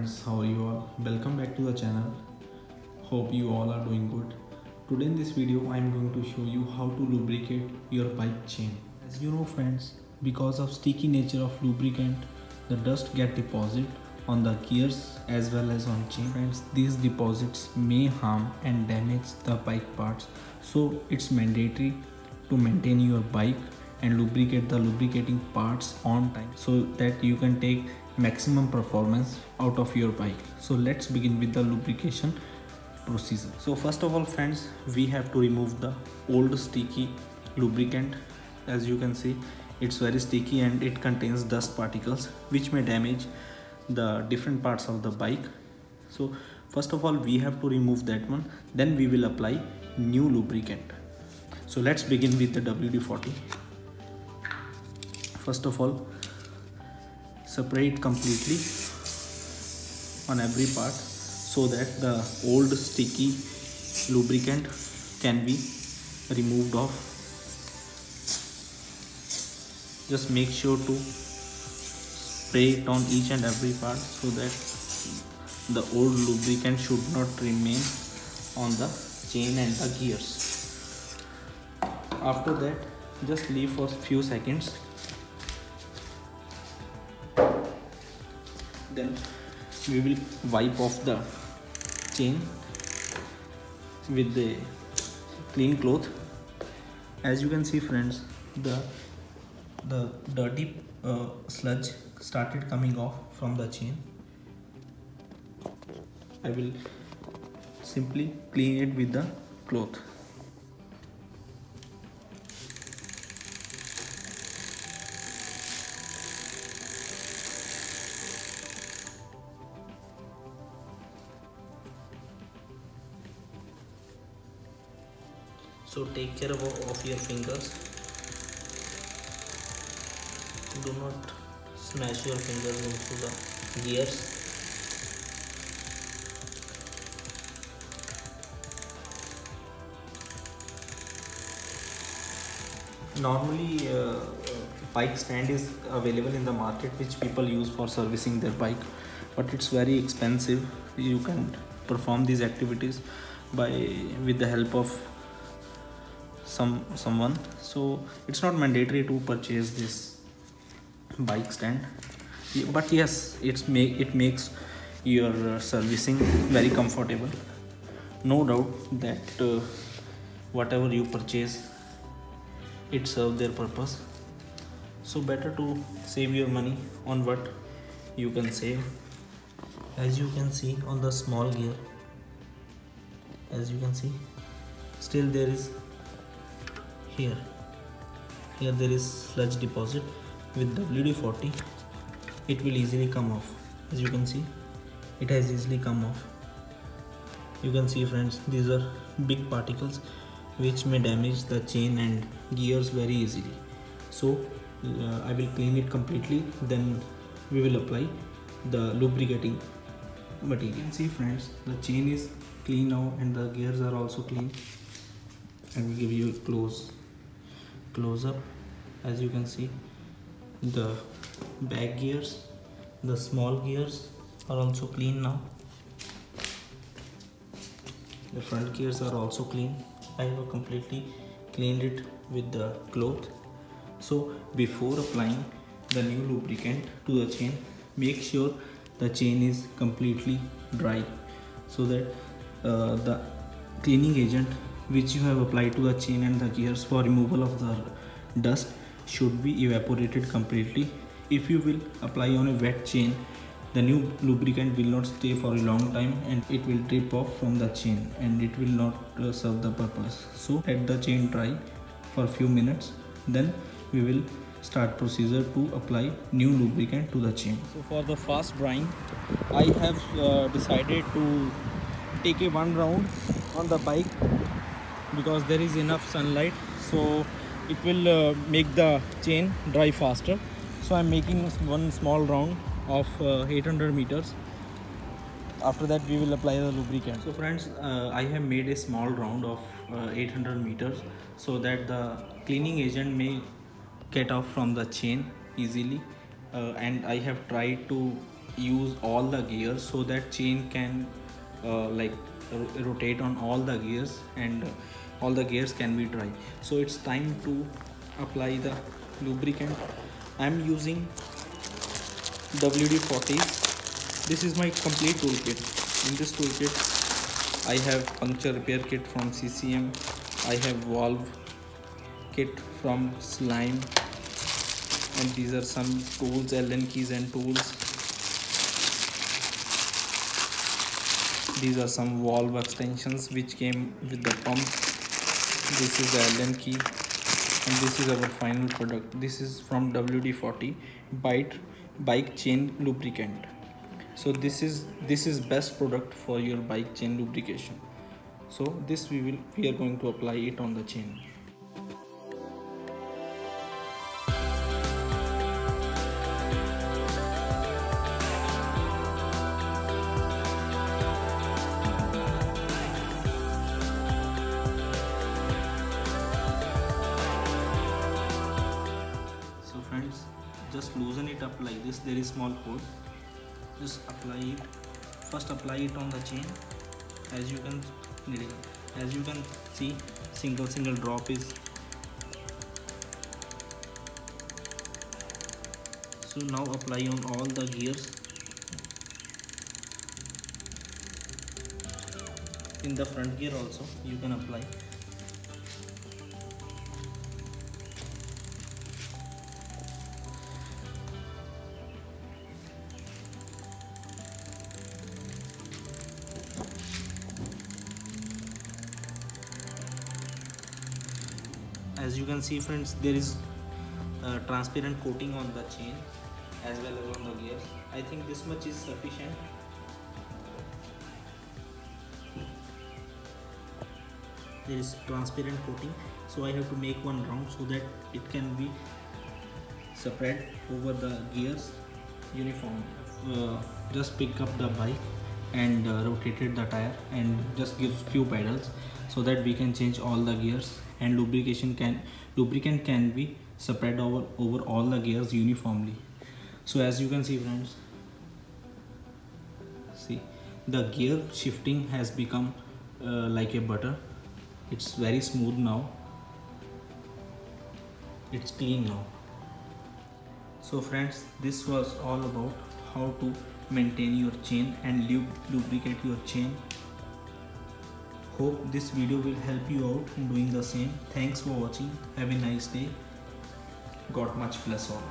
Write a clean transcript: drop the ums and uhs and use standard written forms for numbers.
friends, how are you all? Welcome back to the channel. Hope you all are doing good. Today in this video I am going to show you how to lubricate your bike chain. As you know friends, because of sticky nature of lubricant, the dust get deposited on the gears as well as on chain. Friends, these deposits may harm and damage the bike parts, so it's mandatory to maintain your bike and lubricate the lubricating parts on time so that you can take maximum performance out of your bike. So let's begin with the lubrication procedure. So first of all friends, we have to remove the old sticky lubricant. As you can see, it's very sticky and it contains dust particles which may damage the different parts of the bike. So first of all we have to remove that one, then we will apply new lubricant. So let's begin with the WD-40. First of all, separate completely on every part so that the old sticky lubricant can be removed off. Just make sure to spray it on each and every part so that the old lubricant should not remain on the chain and the gears. After that, just leave for few seconds. Then we will wipe off the chain with the clean cloth. As you can see friends, the dirty sludge started coming off from the chain. I will simply clean it with the cloth. So take care of your fingers. Do not smash your fingers into the gears. Normally bike stand is available in the market which people use for servicing their bike, but it's very expensive. You can perform these activities with the help of someone, so it's not mandatory to purchase this bike stand, but yes, it makes your servicing very comfortable. No doubt that whatever you purchase, it serves their purpose, so better to save your money on what you can save. As you can see on the small gear, as you can see, still there is here there is sludge deposit. With WD-40 it will easily come off. As you can see, it has easily come off. You can see friends, these are big particles which may damage the chain and gears very easily. So I will clean it completely, then we will apply the lubricating material. You can see friends, the chain is clean now and the gears are also clean. I will give you a close up. As you can see, the back gears, the small gears are also clean now. The front gears are also clean. I have completely cleaned it with the cloth. So before applying the new lubricant to the chain, make sure the chain is completely dry so that the cleaning agent which you have applied to the chain and the gears for removal of the dust should be evaporated completely. If you will apply on a wet chain, the new lubricant will not stay for a long time and it will drip off from the chain and it will not serve the purpose. So let the chain dry for a few minutes, then we will start procedure to apply new lubricant to the chain. So for the fast drying, I have decided to take a one round on the bike because there is enough sunlight, so it will make the chain dry faster. So I'm making one small round of 800 meters. After that we will apply the lubricant. So friends, I have made a small round of 800 meters so that the cleaning agent may get off from the chain easily, and I have tried to use all the gears so that chain can rotate on all the gears, and all the gears can be dry. So it's time to apply the lubricant. I'm using WD-40. This is my complete toolkit. In this toolkit I have puncture repair kit from CCM, I have valve kit from Slime, and these are some tools, Allen keys and tools. These are some valve extensions which came with the pump. This is the Allen key, and this is our final product. This is from WD-40 bike chain lubricant. So this is best product for your bike chain lubrication. So this we are going to apply it on the chain. So friends, just loosen it up like this. There is small port. Just apply it. First apply it on the chain. As you can see, single drop is. So now apply on all the gears. In the front gear also you can apply. As you can see friends, there is a transparent coating on the chain as well as on the gears. I think this much is sufficient. There is transparent coating, so I have to make one round so that it can be spread over the gears uniformly. Just pick up the bike and rotated the tire and just give few pedals so that we can change all the gears, and lubricant can be spread over all the gears uniformly. So as you can see friends, see the gear shifting has become like a butter. It's very smooth now, it's clean now. So friends, this was all about how to maintain your chain and lubricate your chain. Hope this video will help you out in doing the same. Thanks for watching. Have a nice day. God much bless all.